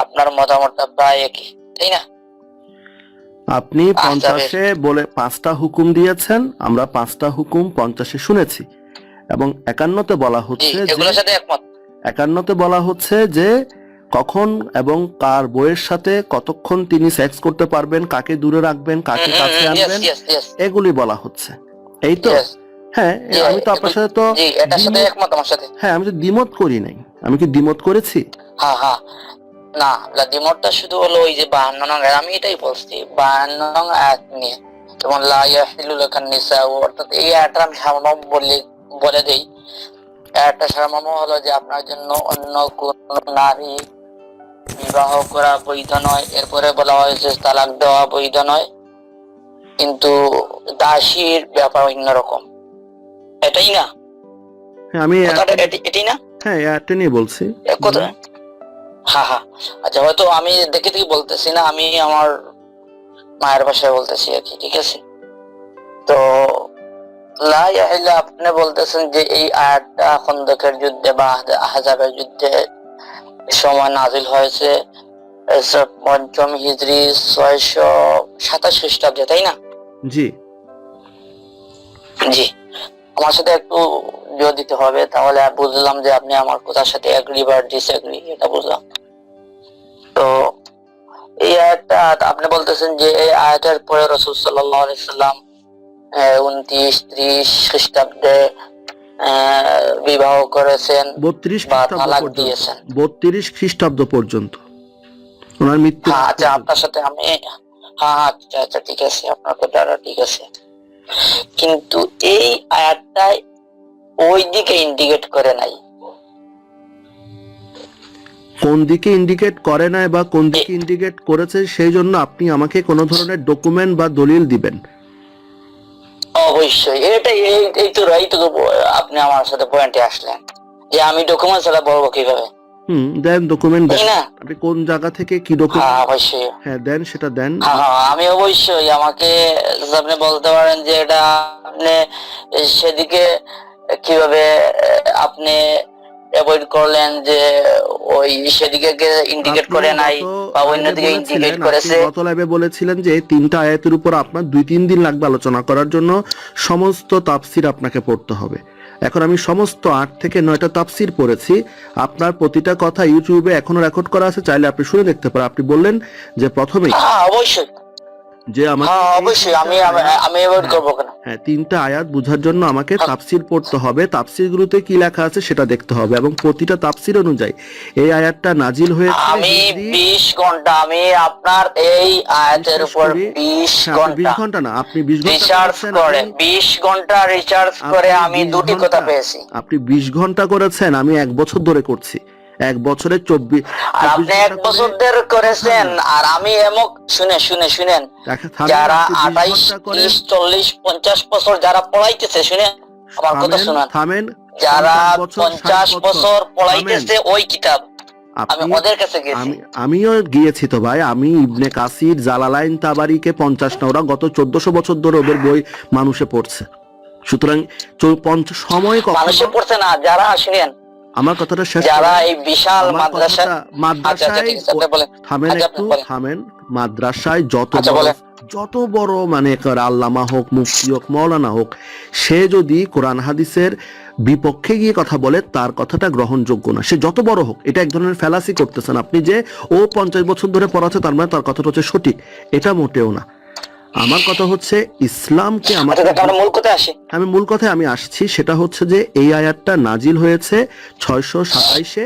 আপনার মতামতটা প্রায় একই, তাই না? আপনি 50-এ বলে 5টা হুকুম দিয়েছেন, আমরা 5টা হুকুম 50-এ শুনেছি, এবং 51-তে বলা হচ্ছে যে এগুলোর সাথে একমত। 51-তে বলা হচ্ছে যে কখন এবং কার বউয়ের সাথে কতক্ষণ তিনি সেক্স করতে পারবেন, কাকে দূরে রাখবেন, কাকে কাছে আনবেন, এগুলি বলা হচ্ছে, এই তো? হ্যাঁ, আমি তো আপনার সাথে তো এটার সাথে একমত আমার সাথে। হ্যাঁ, আমি তো দ্বিমত করি নাই। আমি কি দ্বিমত করেছি? হ্যাঁ হ্যাঁ, না, দ্বিমতটা শুধু হলো ওই যে 52 নং আয়াত, আমি এটাই বলছি 52 নং আয়াত নিয়ে, যেমন লা ইয়াহিলু লাকান নিসাউ, অর্থাৎ এই আয়াতটা আমি সারমর্ম বলে দেই। আয়াতটা সারমর্ম হলো যে আপনার জন্য অন্য কোন নারী বিবাহ করা বৈধ নয়। এরপরে বলা হয়েছে তালাক দেওয়া বৈধ নয়, কিন্তু দাসীর ব্যাপার অন্যরকম, এটাই না? হ্যাঁ, আমি এটাই না? হ্যাঁ, এটা নিয়ে বলছি। হ্যাঁ হ্যাঁ, আচ্ছা, হয়তো আমি দেখে দেখে বলতেছি না, আমি আমার মায়ের ভাষায় বলতেছি আর কি, ঠিক আছে? তো লা ইয়াহিল্লা, আপনি বলতেছেন যে এই আয়াতটা খন্দকের যুদ্ধে বা আহজাবের যুদ্ধে সময় নাজিল হয়েছে 5ম হিজরি 627 খ্রিস্টাব্দে, তাই না? জি জি, আমার সাথে একটু জোর দিতে হবে, তাহলে বুঝলাম যে আপনি আমার কথার সাথে এগ্রি বা ডিসএগ্রি, এটা বুঝলাম। তো এই আয়াতটা আপনি বলতেছেন যে এই আয়াতের পরে রাসূল সাল্লাল্লাহু আলাইহি সাল্লাম 29-30 খ্রিস্টাব্দে বিবাহ করেছেন 32 বা খ্রিস্টাব্দ তালাক পর্যন্ত, দিয়েছেন। 32 খ্রিস্টাব্দ পর্যন্ত ওনার মৃত্যু। আচ্ছা, আপনার সাথে আমি হ্যাঁ, আচ্ছা আচ্ছা, ঠিক আছে, আপনার কথাটা ঠিক আছে, কিন্তু এই আয়াতটাই ওই দিকে ইন্ডিকেট করে নাই। কোন দিকে ইন্ডিকেট করে নাই বা কোন দিকে ইন্ডিকেট করেছে, সেই জন্য আপনি আমাকে কোনো ধরনের ডকুমেন্ট বা দলিল দিবেন। অবশ্যই, এটাই এই তো আপনি আমার সাথে পয়েন্টে আসলেন যে আমি ডকুমেন্ট ছাড়া বলবো কিভাবে। দেন ডকুমেন্ট দেন, আপনি কোন জায়গা থেকে কি ডকুমেন্ট। অবশ্যই, হ্যাঁ দেন, সেটা দেন। আমি অবশ্যই, আমাকে আপনি বলতে পারেন যে এটা আপনি সেদিকে কিভাবে আপনি অ্যাভয়েড করলেন, যে ওই সেদিকে ইন্ডিকেট করে নাই বা অন্যদিকে ইন্ডিকেট করেছে। গত লাইভে বলেছিলেন যে 3টা আয়াতের উপর আপনার 2-3 দিন লাগবে আলোচনা করার জন্য, সমস্ত তাফসির আপনাকে পড়তে হবে। এখন আমি সমস্ত 8 থেকে 9টা তাফসির পড়েছি, আপনার প্রতিটা কথা ইউটিউবে এখনো রেকর্ড করা আছে, চাইলে আপনি শুনে দেখতে পারেন। আপনি বললেন যে প্রথমেই অবশ্যই যে আমাকে অবশ্যই আমি অ্যাভয়েড করব কেন? হ্যাঁ, 3টা আয়াত বোঝার জন্য আমাকে তাফসির পড়তে হবে, তাফসিরগুলোতে কি লেখা আছে সেটা দেখতে হবে, এবং প্রতিটা তাফসির অনুযায়ী এই আয়াতটা নাজিল হয়েছে। আমি 20 ঘন্টা আমি আপনার এই আয়াতের উপর 20 ঘন্টা না, আপনি 20 ঘন্টা রিসার্চ করে 20 ঘন্টা রিসার্চ করে আমি দুটি কথা পেয়েছি। আপনি 20 ঘন্টা করেছেন, আমি 1 বছর ধরে করছি। 1 বছরে 24। আর আপনি 1 বছর ধরে করেছেন, আর আমি শুনেন যারা 28, 30, 40, 50 বছর যারা পড়াইতেছে, শুনেন আমার কথা শুনুন, থামেন, যারা 50 বছর পড়াইতেছে ওই কিতাব, আমি ওদের কাছে গেছি। আমিও গিয়েছি তো ভাই, আমি ইবনে কাসির, জালালাইন, তাবারিকে 50 না, ওরা গত 1400 বছর ধরে ওদের বই মানুষে পড়ছে। সুতরাং সময় মানুষে পড়ছে না, যারা শুনেন আমার কথাটা শেষ, যারা এই বিশাল মাদ্রাসায় থামেন, মাদ্রাসায় যত বড় মানে আল্লামা হোক, মুফতি হোক, মাওলানা হোক, সে যদি কোরআন হাদিসের বিপক্ষে গিয়ে কথা বলে, তার কথাটা গ্রহণযোগ্য না, সে যত বড় হোক। এটা এক ধরনের ফ্যালাসি করতেছেন আপনি, যে ও 50 বছর ধরে পড়াচ্ছে তার মানে তার কথাটা হচ্ছে সঠিক, এটা মোটেও না। আমার কথা হচ্ছে ইসলামকে আমি মূল কথায় আমি আসছি, সেটা হচ্ছে যে এই আয়াতটা নাজিল হয়েছে 627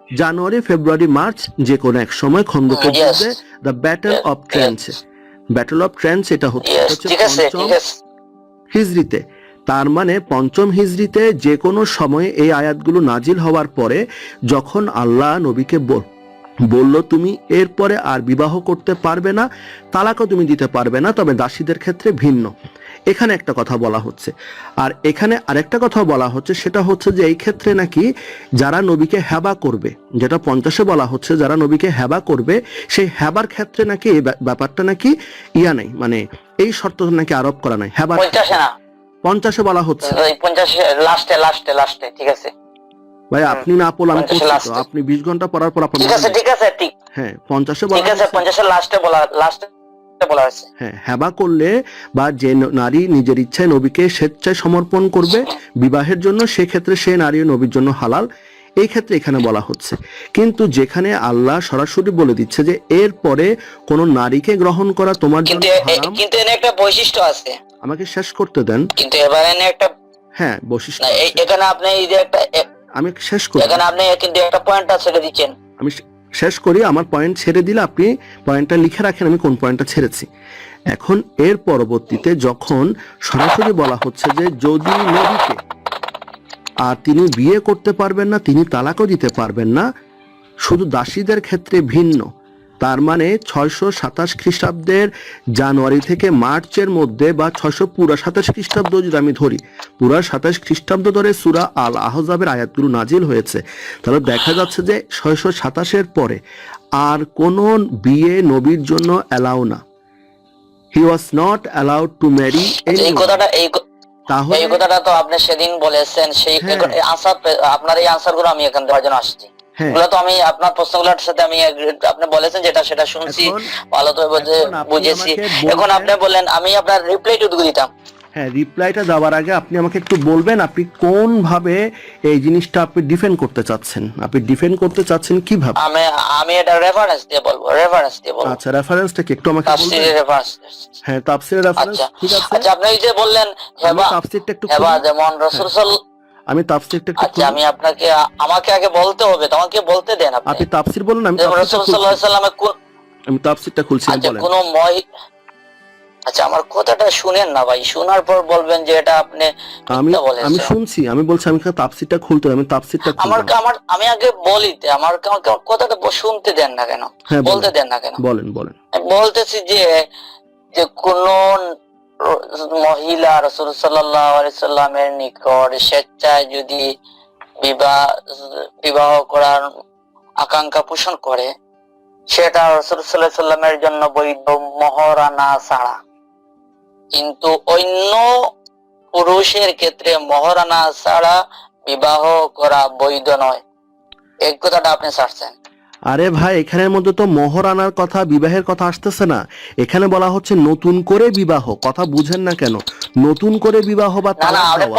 জানুয়ারি, ফেব্রুয়ারি, মার্চ, যে কোনো এক সময় খন্দকের যুদ্ধে, দ্য ব্যাটল অফ ট্রেন্চ, এটা হচ্ছে 5ম হিজরিতে। তার মানে 5ম হিজরিতে যে কোনো সময়ে এই আয়াতগুলো নাজিল হওয়ার পরে, যখন আল্লাহ নবীকে বলল তুমি এরপরে আর বিবাহ করতে পারবে না, তালাকও তুমি দিতে পারবে না, তবে দাসীদের ক্ষেত্রে ভিন্ন, এখানে একটা কথা বলা হচ্ছে। আর এখানে আরেকটা কথা বলা হচ্ছে, সেটা হচ্ছে যে এই ক্ষেত্রে নাকি যারা নবীকে হেবা করবে, যেটা 50-এ বলা হচ্ছে, যারা নবীকে হেবা করবে, সেই হেবার ক্ষেত্রে নাকি এই ব্যাপারটা নাকি নেই, মানে এই শর্ত নাকি আরোপ করা নাই। হেবার 50-এ বলা হচ্ছে, 50 লাস্টে, ঠিক আছে, ভাই আপনি না পড়লে আমি 50 পড়ছি তো, লাস্টে। আপনি 20 ঘন্টা পড়ার পর আপনার ঠিক আছে ঠিক আছে ঠিক হ্যাঁ 50-এ ঠিক বলা আছে, হয়েছে 50 লাস্টে বলা হয়েছে। হ্যাঁ হেবা করলে বা যে নারী নিজের ইচ্ছায় নবীকে স্বেচ্ছায় সমর্পণ করবে বিবাহের জন্য, সেক্ষেত্রে সে নারী নবীর জন্য হালাল, এই ক্ষেত্রে এখানে বলা হচ্ছে। কিন্তু যেখানে আল্লাহ সরাসরি বলে দিচ্ছে যে এরপরে কোন নারীকে গ্রহণ করা তোমার জন্য হারাম। কিন্তু এনে একটা বৈশিষ্ট্য আছে, আমাকে শেষ করতে দেন। কিন্তু এবার এনে একটা হ্যাঁ বৈশিষ্ট্য না, আছে। এখানে আপনি এই যে একটা আমি শেষ করি, এখানে আপনি কিন্তু একটা পয়েন্ট ছেড়ে দিচ্ছেন। আমি শেষ করি, আমার পয়েন্ট ছেড়ে দিলে আপনি পয়েন্টটা লিখে রাখেন আমি কোন পয়েন্টটা ছেড়েছি। এখন এর পরবর্তীতে যখন সরাসরি বলা হচ্ছে যে যদি নবীকে আর তিনি বিয়ে করতে পারবেন না, তিনি তালাকও দিতে পারবেন না, শুধু দাসীদের ক্ষেত্রে ভিন্ন। তার মানে 627 খ্রিস্টাব্দের জানুয়ারি থেকে মার্চের মধ্যে বা 627 খ্রিস্টাব্দ যদি আমি ধরি, পুরা 27 খ্রিস্টাব্দ ধরে সূরা আল আহজাবের আয়াতগুলো নাজিল হয়েছে, তাহলে দেখা যাচ্ছে যে 627-এর পরে আর কোন বিয়ে নবীর জন্য অ্যালাউ না। He was not allowed to marry এই কথাটা তাহলে এই কথাটা তো আপনি সেদিন বলেছেন, সেই আনসার, আপনার এই আনসার গুলো আমি এখান দেওয়ার জন্য আসছি। এগুলো তো আমি আপনার প্রশ্নগুলোর সাথে আমি আপনি বলেছেন যেটা সেটা শুনছি, ভালো তো বুঝেছি। এখন আপনি বলেন আমি আপনার রিপ্লাই টুকু দিতাম। হ্যাঁ রিপ্লাইটা দেওয়ার আগে আপনি আমাকে একটু বলবেন আপনি কোন ভাবে এই জিনিসটা আপনি ডিফেন্ড করতে চাচ্ছেন, আপনি ডিফেন্ড করতে চাচ্ছেন কিভাবে? আমি এটা রেফারেন্স দিয়ে বলবো, রেফারেন্স দিয়ে বলবো। আচ্ছা রেফারেন্সটা কি একটু আমাকে বলবেন? তাফসীরের রেফারেন্স। হ্যাঁ তাফসীরের রেফারেন্স, ঠিক আছে। আচ্ছা আপনি এই যে বললেন হেবা, তাফসীরটা একটু হেবা যেমন রাসূল আমি তাফসীরটা একটু আচ্ছা আমি আমাকে আগে বলতে হবে, তোমাকে বলতে দেন। আপনি তাফসীর বলুন, আমি রাসূল সাল্লাল্লাহু আলাইহি ওয়াসাল্লামে আমি তাফসীরটা খুলছি, বলেন। কোন আচ্ছা আমার কথাটা শুনেন না ভাই, শোনার পর বলবেন যে এটা আপনি মিথ্যা বলেছেন। আমি শুনছি, আমি বলছি আমি তাফসীরটা খুলতে, আমি তাফসীরটা আমি আগে বলিতে আমার কথাটা শুনতে দেন না কেন, বলতে দেন না কেন? বলেন বলেন। বলতেছি যে কোন মহিলা রাসূল সাল্লাল্লাহু আলাইহি সাল্লামের নিকট স্বেচ্ছায় যদি বিবাহ করার আকাঙ্ক্ষা পোষণ করে, সেটা রাসূল সাল্লাল্লাহু আলাইহি সাল্লামের জন্য বৈধ মহরানা ছাড়া। কিন্তু অন্য পুরুষের ক্ষেত্রে মহরানা ছাড়া বিবাহ করা বৈধ নয়, এই কথাটা আপনি ছাড়ছেন। আরে ভাই এখানের মধ্যে তো মহরানার কথা, বিবাহের কথা আসতেছে না, এখানে বলা হচ্ছে নতুন করে বিবাহ। কথা বুঝেন না কেন? নতুন করে বিবাহ বা তালাক দেওয়া।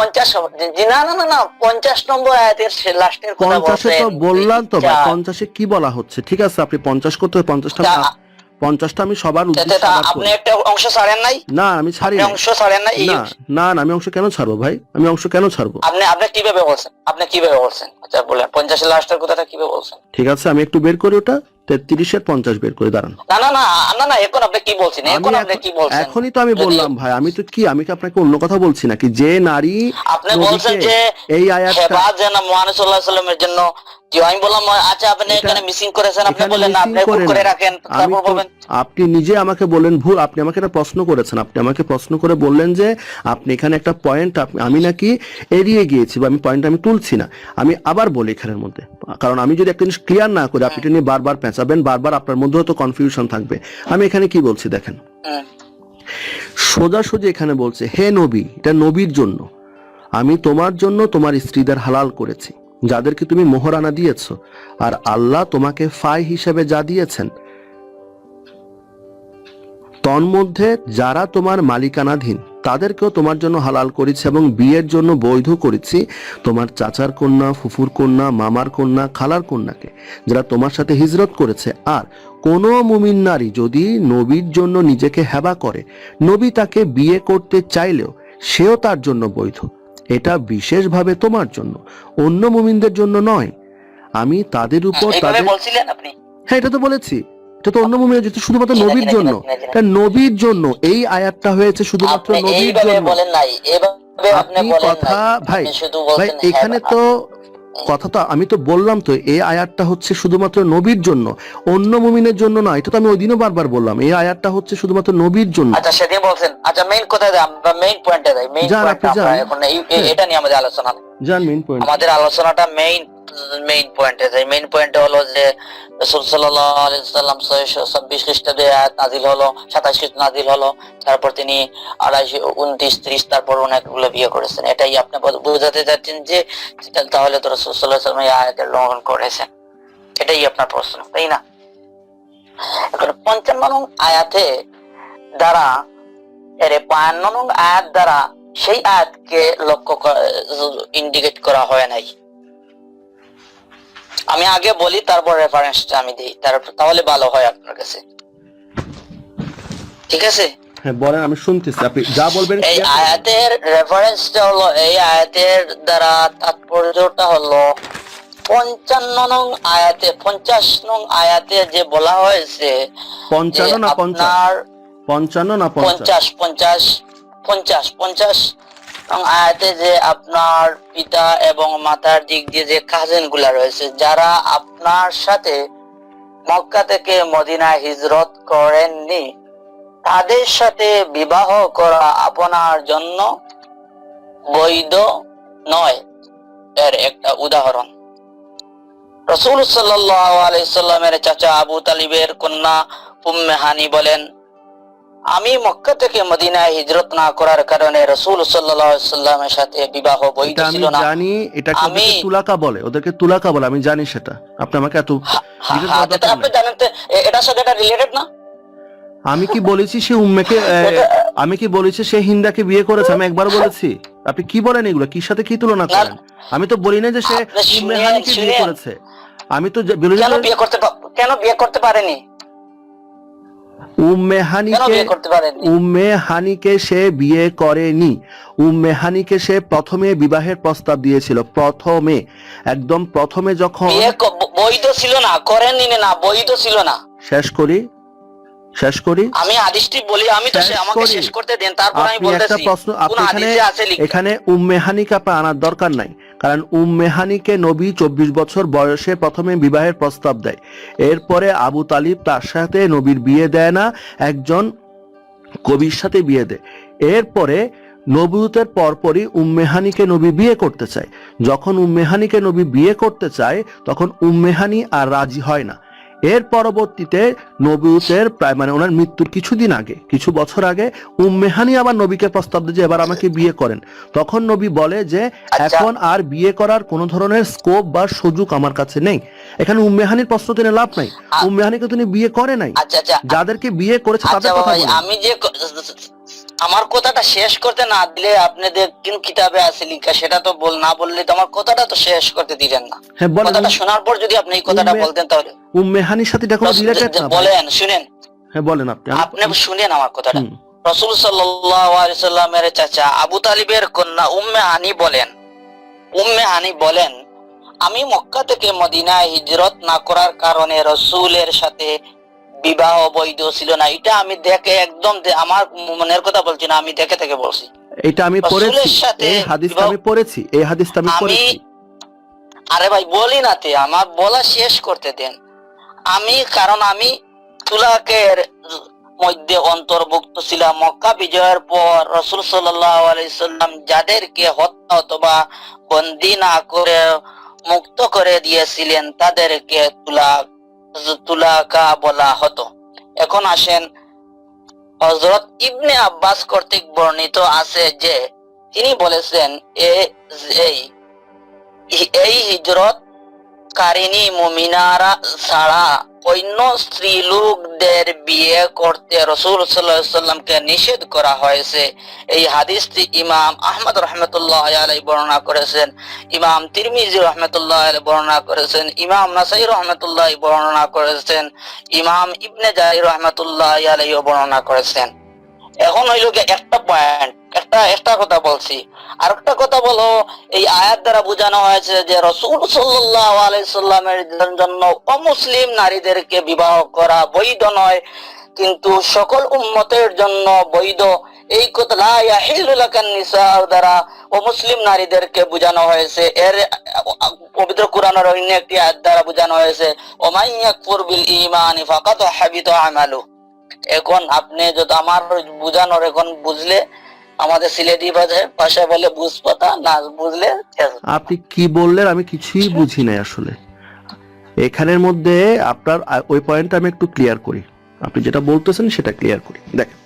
50 নম্বর আয়াতের লাস্টের কথা বলছেন। 50-এ তো বললাম তো ভাই, 50-এ কি বলা হচ্ছে? ঠিক আছে আপনি 50 করতে 50টা আমি সবার উদ্দেশ্যে আপনি একটা অংশ ছাড়েন নাই? না আমি ছাড়ি নাই। অংশ ছাড়েন নাই? না না আমি অংশ কেন ছাড়বো ভাই? আমি অংশ কেন ছাড়বো? আপনি কিভাবে বলছেন? আচ্ছা বলেন 50 লাস্টের কথাটা কিভাবে বলছেন? ঠিক আছে আমি একটু বের করি ওটা, 33-এর 50 বের করে দাঁড়ান। না এখন আপনি কি বলছেন? এখনই তো আমি বললাম ভাই, আমি কি আপনাকে অন্য কথা বলছি নাকি? যে নারী আপনি বলছেন যে এই আয়াতটা হেবা যেন মুহাম্মদ সাল্লাল্লাহু আলাইহি ওয়াসাল্লামের জন্য, আমি বললাম আচ্ছা আপনি এখানে মিসিং করেছেন, আপনি বলেন না, আপনি ভুল করে রাখেন, তারপর বলবেন। আপনি নিজে আমাকে বলেন ভুল, আপনি আমাকে একটা প্রশ্ন করেছেন, আপনি আমাকে প্রশ্ন করে বললেন যে আপনি এখানে একটা পয়েন্ট আমি নাকি এড়িয়ে গিয়েছি বা আমি পয়েন্ট আমি তুলছি না। আমি আবার বলি এখানের মধ্যে, কারণ আমি যদি একটা জিনিস ক্লিয়ার না করি আপনি এটা নিয়ে বারবার পেঁচাবেন, বারবার আপনার মধ্যেও তো কনফিউশন থাকবে। আমি এখানে কি বলছি দেখেন, সোজাসুজি এখানে বলছে হে নবী, এটা নবীর জন্য, আমি তোমার জন্য তোমার স্ত্রীদের হালাল করেছি যাদেরকে তুমি মোহরানা দিয়েছো, আর আল্লাহ তোমাকে ফাই হিসেবে যা দিয়েছেন তন্মধ্যে যারা তোমার মালিকানাধীন তাদেরকেও তোমার জন্য হালাল করেছি এবং বিয়ের জন্য বৈধ করেছি তোমার চাচার কন্যা, ফুফুর কন্যা, মামার কন্যা, খালার কন্যাকে যারা তোমার সাথে হিজরত করেছে। আর কোনো মুমিন নারী যদি নবীর জন্য নিজেকে হেবা করে, নবী তাকে বিয়ে করতে চাইলেও সেও তার জন্য বৈধ। এটা বিশেষভাবে তোমার জন্য, অন্য মুমিনদের জন্য নয়। আমি তাদের উপর হ্যাঁ এটা তো বলেছি, এটা তো অন্য মুমিনের জন্য, শুধুমাত্র নবীর জন্য, এটা নবীর জন্য। এই আয়াতটা হয়েছে শুধুমাত্র নবীর জন্য। আপনি কথা ভাই এখানে তো কথা তো আমি তো বললাম তো এই আয়াতটা হচ্ছে শুধুমাত্র নবীর জন্য, অন্য মুমিনের জন্য নয়। এটা তো আমি ওই দিনও বারবার বললাম, এই আয়াতটা হচ্ছে শুধুমাত্র নবীর জন্য। আচ্ছা সেদিন বলছেন। আচ্ছা মেইন কোথায় যাই? আমরা মেইন পয়েন্টে যাই। মেইন পয়েন্ট আমরা এখন এটা নিয়ে আমাদের আলোচনা। জান মেইন পয়েন্ট, আমাদের আলোচনাটা মেইন মেইন পয়েন্টে যাই। মেইন পয়েন্টে হলো যে রাসূল সাল্লাল্লাহু আলাইহি সাল্লাম 626 খ্রিস্টাব্দে আয়াত নাজিল হলো, 27 খ্রিস্ট নাজিল হলো, তারপর তিনি 229, 30 তারপর অনেকগুলো বিয়ে করেছেন। এটাই আপনি বোঝাতে চাচ্ছেন যে তাহলে তো রাসূল সাল্লাল্লাহু আলাইহি সাল্লাম এই আয়াতের লঙ্ঘন করেছেন, এটাই আপনার প্রশ্ন, তাই না? এখন 55 নং আয়াতে দ্বারা 52 নং আয়াত দ্বারা সেই আয়াতকে লক্ষ্য ইন্ডিকেট করা হয় নাই। আমি আগে বলি তারপর রেফারেন্সটা আমি দিই, তাহলে ভালো হয় আপনার কাছে, ঠিক আছে? হ্যাঁ বলেন, আমি শুনতেছি, আপনি যা বলবেন। এই আয়াতের রেফারেন্সটা হলো, এই আয়াতের দ্বারা তাৎপর্যটা হলো 55 নং আয়াতে, 50 নং আয়াতে যে বলা হয়েছে 55 না 50, 55 না 50 নং আয়াতে যে আপনার পিতা এবং মাতার দিক দিয়ে যে কাজিন গুলা রয়েছে, যারা আপনার সাথে মক্কা থেকে মদিনায় হিজরত করেননি, তাদের সাথে বিবাহ করা আপনার জন্য বৈধ নয়, এর একটা উদাহরণ। রাসূল সাল্লাল্লাহু আলাইহি সাল্লামের চাচা আবু তালিবের কন্যা উম্মে হানি বলেন, আমি মক্কা থেকে মদিনায় হিজরত না করার কারণে রাসূল সাল্লাল্লাহু আলাইহি সাল্লামের সাথে বিবাহ বৈধ ছিল না। আমি জানি এটাকে ওদেরকে তুলাকা বলে, ওদেরকে তুলাকা বলে, আমি জানি সেটা। আপনি আমাকে এত আপনি জানেন তো এটার সাথে এটা রিলেটেড না? আমি কি বলেছি সে উম্মেকে, আমি কি বলেছি সে হিন্দাকে বিয়ে করেছে? আমি একবার বলেছি? আপনি কি বলেন এগুলো, কির সাথে কি তুলনা করেন? আমি তো বলি না যে সে উম্মে হানিকে বিয়ে করেছে। আমি তো বলি কেন বিয়ে করতে পারেনি? উম্মে হানিকে সে বিয়ে করেনি। উম্মে হানিকে সে প্রথমে বিবাহের প্রস্তাব দিয়েছিল, একদম প্রথমে যখন বৈধ ছিল না, করেননি না, বৈধ ছিল না। শেষ করি আমি হাদিসটি বলি, আমি তো আমাকে শেষ করতে দেন, তারপর আমি বলতেছি। একটা প্রশ্ন, আপনি এখানে উম্মে হানিকে আপনার আনার দরকার নাই, কারণ উম্মে হানিকে নবী 24 বছর বয়সে প্রথমে বিবাহের প্রস্তাব দেয়। এরপরে আবু তালিব তার সাথে নবীর বিয়ে দেয় না, একজন কবির সাথে বিয়ে দেয়। এরপরে নবুয়তের পরপরই উম্মে হানিকে নবী বিয়ে করতে চায়। যখন উম্মে হানিকে নবী বিয়ে করতে চায়, তখন উম্মে হানি আর রাজি হয় না। এর পরবর্তীতে নবুয়তের প্রায় ওনার মৃত্যুর কিছুদিন আগে, কিছু বছর আগে, উম্মে হানি আবার নবীকে প্রস্তাব দেয় যে এবার আমাকে বিয়ে করেন। তখন নবী বলে যে এখন আর বিয়ে করার কোন ধরনের স্কোপ বা সুযোগ আমার কাছে নেই। এখানে উম্মে হানির প্রশ্ন টেনে লাভ নাই, উম্মে হানিকে তিনি বিয়ে করে নাই, যাদেরকে বিয়ে করেছে তাদের কথা বলেন। আমি যে আমার কথাটা শেষ করতে না দিলে আপনাদের কোন কিতাবে আছে লেখা সেটা তো না বললে তো আমার কথাটা তো শেষ করতে দিলেন না। কথাটা শোনার পর যদি আপনি এই কথাটা বলতেন তাহলে। উম্মে হানির সাথে এটা কোনো রিলেটেড না। বলেন, শুনেন। হ্যাঁ বলেন আপনি শুনেন আমার কথাটা। রাসূল সাল্লাল্লাহু আলাইহি সাল্লামের চাচা আবু তালিবের কন্যা উম্মে হানি বলেন, আমি মক্কা থেকে মদিনায় হিজরত না করার কারণে রাসূলের সাথে বিবাহ বৈধ ছিল না। এটা আমি দেখে একদম আমার মনের কথা বলছি না, আমি দেখে থেকে বলছি। এটা আমি পড়েছি, এই হাদিসটা আমি পড়েছি, এই হাদিসটা আমি পড়েছি। আরে ভাই বলি না তে, আমার বলা শেষ করতে দেন। কারণ আমি তুলাকের মধ্যে অন্তর্ভুক্ত ছিলাম। মক্কা বিজয়ের পর রাসূল সাল্লাল্লাহু আলাইহি সাল্লাম যাদেরকে হত্যা অথবা বন্দী না করে মুক্ত করে দিয়েছিলেন তাদেরকে তুলাকা বলা হতো। এখন আসেন, হযরত ইবনে আব্বাস কর্তৃক বর্ণিত আছে যে তিনি বলেছেন এই হিজরত কারিনী মুমিনারা ছাড়া অন্য স্ত্রী লোকদের বিয়ে করতে রাসূল সাল্লাল্লাহু আলাইহি সাল্লামকে নিষেধ করা হয়েছে। এই হাদিসটি ইমাম আহমদ রাহমাতুল্লাহি আলাইহি বর্ণনা করেছেন, ইমাম তিরমিজি রাহমাতুল্লাহি আলাইহি বর্ণনা করেছেন, ইমাম নাসাই রাহমাতুল্লাহি বর্ণনা করেছেন, ইমাম ইবনে জারির রাহমাতুল্লাহি আলাইহি বর্ণনা করেছেন। এখন হইল একটা পয়েন্ট, একটা কথা বলছি। আরেকটা কথা বলো, এই আয়াত দ্বারা বোঝানো হয়েছে যে রাসূল সাল্লাল্লাহু আলাইহি সাল্লামের জন্য অমুসলিম নারীদেরকে বিবাহ করা বৈধ নয়, কিন্তু সকল উম্মতের জন্য বৈধ। এই কথা লা ইয়াহিল্লু লাকান নিসা দ্বারা অমুসলিম নারীদেরকে বোঝানো হয়েছে। এর পবিত্র কোরআনের অন্য একটি আয়াত দ্বারা বোঝানো হয়েছে ওমান ইয়াকফুর বিল ঈমানি ফাকাদ হাবিতা আমালু। এখন আপনি যদি আমার বোঝানোর এখন বুঝলে আমাদের সিলেটি ভাষায় বলে বুঝ পাতা, না বুঝলে খেজুর। আপনি কি বললেন আমি কিছুই বুঝি নাই আসলে। এখানের মধ্যে আপনার ওই পয়েন্টটা আমি একটু ক্লিয়ার করি, আপনি যেটা বলতেছেন সেটা ক্লিয়ার করি। দেখেন,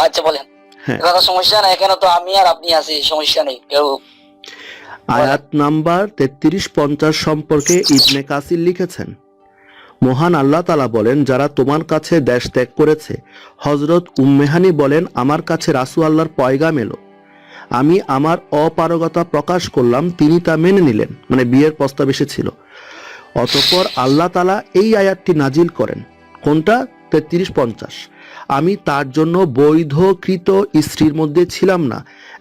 আচ্ছা বলেন। হ্যাঁ, কোনো সমস্যা নাই, এখানে তো আমি আর আপনি আছি, সমস্যা নেই। কেউ আয়াত নাম্বার 33-50 সম্পর্কে ইবনে কাসির লিখেছেন, মহান আল্লাহ তাআলা বলেন, যারা তোমার কাছে দেশ ত্যাগ করেছে। হযরত উম্মেহানি বলেন, আমার কাছে রাসূল আল্লাহর পয়গাম এলো, আমি আমার অপারগতা প্রকাশ করলাম, তিনি তা মেনে নিলেন, মানে বিয়ের প্রস্তাব এসেছিল। অতঃপর আল্লাহ তাআলা এই আয়াতটি নাজিল করেন। কোনটা? 33-50। আমি তার জন্য বৈধকৃত স্ত্রীর মধ্যে ছিলাম না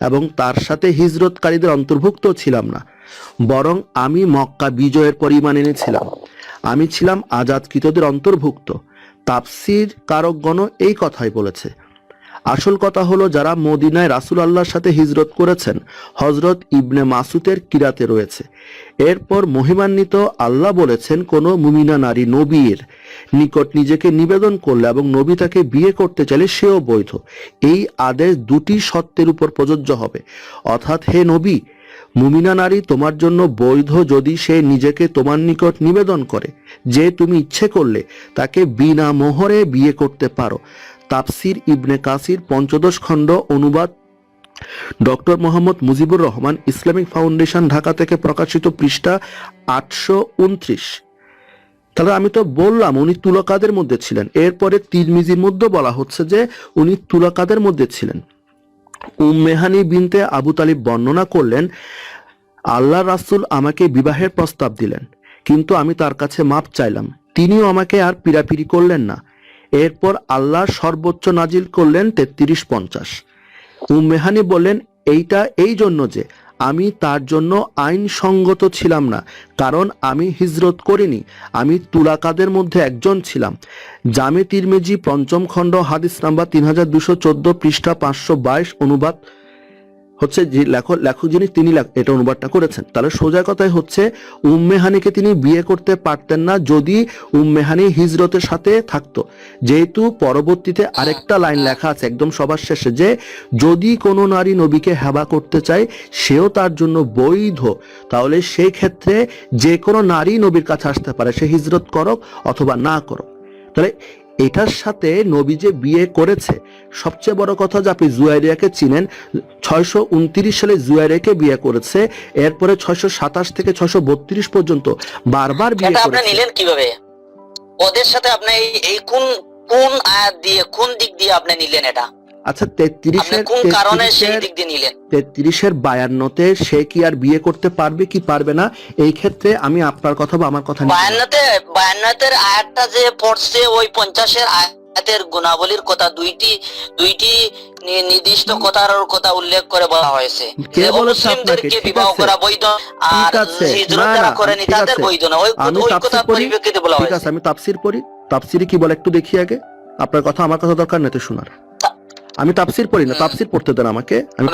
এবং তার সাথে হিজরতকারীদের অন্তর্ভুক্ত ছিলাম না, বরং আমি মক্কা বিজয়ের পরিমাণ এনেছিলাম, আমি ছিলাম আজাদকৃতদের অন্তর্ভুক্ত। তাফসীর কারকগণ এই কথাই বলেছে। আসল কথা হলো, যারা মদিনায় রাসূল আল্লাহর সাথে হিজরত করেছেন, হযরত ইবনে মাসুদের কিরাতে রয়েছে। এরপর মহিমান্বিত আল্লাহ বলেছেন, কোন মুমিনা নারী নবীর নিকট নিজেকে নিবেদন করলে এবং নবী তাকে বিয়ে করতে চাইলে সেও বৈধ। এই আদেশ দুটি শর্তের উপর প্রযোজ্য হবে, অর্থাৎ হে নবী, মুমিনা নারী তোমার জন্য বৈধ যদি সে নিজেকে তোমার নিকট নিবেদন করে যে তুমি ইচ্ছে করলে তাকে বিনা মোহরে বিয়ে করতে পারো। তাফসির ইবনে কাসির 15 খণ্ড, অনুবাদ doctor Mohammad Mujibur Rahman, Islamic foundation, Dhaka থেকে প্রকাশিত, পৃষ্ঠা 829। তাহলে আমি তো বললাম উনি তুলাকাদের মধ্যে ছিলেন। এরপরে তিরমিজির মধ্যে বলা হচ্ছে যে উনি তুলাকাদের মধ্যে ছিলেন। উম্মেহানি বিনতে আবু তালিব বর্ণনা করলেন, আল্লাহ রাসূল আমাকে বিবাহের প্রস্তাব দিলেন, কিন্তু আমি তার কাছে মাপ চাইলাম, তিনিও আমাকে আর পীড়াপিড়ি করলেন না। এরপর আল্লাহ সর্বোচ্চ নাজিল করলেন 33-50। উম্মেহানি বললেন, এইটা এই জন্য যে আমি তার জন্য আইনসঙ্গত ছিলাম না, কারণ আমি হিজরত করিনি, আমি তুলাকাদের মধ্যে একজন ছিলাম। জামে তিরমিজি 5ম খণ্ড, হাদিস নাম্বার 3214, পৃষ্ঠা 522, অনুবাদ হচ্ছে যে লেখক যিনি তিনি এটা অনুবাদটা করেছেন। তাহলে সোজা কথাই হচ্ছে উম্মেহানিকে তিনি বিয়ে করতে পারতেন না যদি উম্মেহানি হিজরতের সাথে থাকতো, যেহেতু পরবর্তীতে আরেকটা লাইন লেখা আছে একদম সবার শেষে যে যদি কোনো নারী নবীকে হেবা করতে চায় সেও তার জন্য বৈধ। তাহলে সেই ক্ষেত্রে যে কোনো নারী নবীর কাছে আসতে পারে, সে হিজরত করুক অথবা না করুক। তাহলে এটার সাথে নবী যে বিয়ে করেছে, সবচেয়ে বড় কথা যে আপনি জুয়াইরিয়াকে চিনেন, 629 সালে জুয়াইরিয়াকে বিয়ে করেছে, এরপরে 627 থেকে 632 পর্যন্ত বারবার বিয়ে করেছে। আপনি নিলেন কিভাবে ওদের সাথে? আপনি এই কোন কোন আয়াত দিয়ে, কোন দিক দিয়ে আপনি নিলেন এটা? আচ্ছা, 33-এর কোন কারণে সেই দিক দিয়ে নিলেন? 33-এর 52-তে সে কি আর বিয়ে করতে পারবে কি পারবে না, এই ক্ষেত্রে আমি আপনার কথা বা আমার কথা 52-এর আয়াতটা যে পড়ছে, ওই 50-এর আয়াতের গুণাবলীর কথা, দুইটি নির্দিষ্ট কথার কথা উল্লেখ করে বলা হয়েছে। কে বলেছে আপনাকে বিবাহ করা বৈধ, আর হিজরত যারা করেনি তাদের বৈধ না, ওই কথা পরিপ্রেক্ষিতে বলা হয়েছে। ঠিক আছে, আমি তাফসীর পড়ি। তাফসীরে কি বলে একটু দেখি আগে। আপনার কথা আমার কথা দরকার নেই তো শোনার। আমি তাফসীর পড়ি না, তাফসীর পড়তে দেন আমাকে। আমি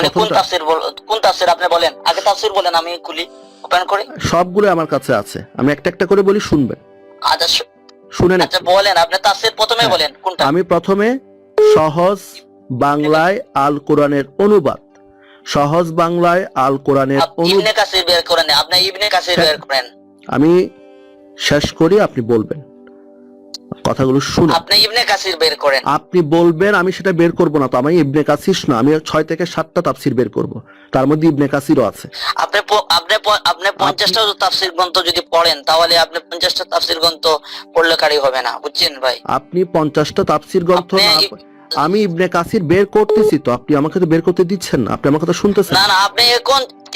কোন তাফসীর আপনি বলেন, আগে তাফসীর বলেন, আমি খুলি ওপেন করি। সবগুলো আমার কাছে আছে, আমি একটা একটা করে বলি, শুনবেন। আচ্ছা শুনেন, আচ্ছা বলেন, আপনি তাফসীর প্রথমে বলেন কোনটা? আমি প্রথমে সহজ বাংলায় আল কোরআনের অনুবাদ, সহজ বাংলায় আল কোরআনের ইবনে কাসির বের করেন, আপনি ইবনে কাসির বের করেন। আমি শেষ করি, আপনি বলবেন, কথাগুলো শুনুন। আপনি ইবনে কাসির বের করেন, আপনি বলবেন, আমি সেটা বের করব না তো। আমি ইবনে কাসির না, আমি 6 থেকে 7টা তাফসীর বের করব, তার মধ্যে ইবনে কাসিরও আছে। আপনি 50টা তাফসীর গ্রন্থ যদি পড়েন, তাহলে আপনি 50টা তাফসীর গ্রন্থ পড়লে কারি হবে না, বুঝছেন ভাই? আপনি 50টা তাফসীর গ্রন্থ না, আমি ইবনে কাসির বের করতেছি তো, আপনি আমাকে তো বের করতে দিচ্ছেন না, আপনি আমার কথা শুনতেছেন না। না, আপনি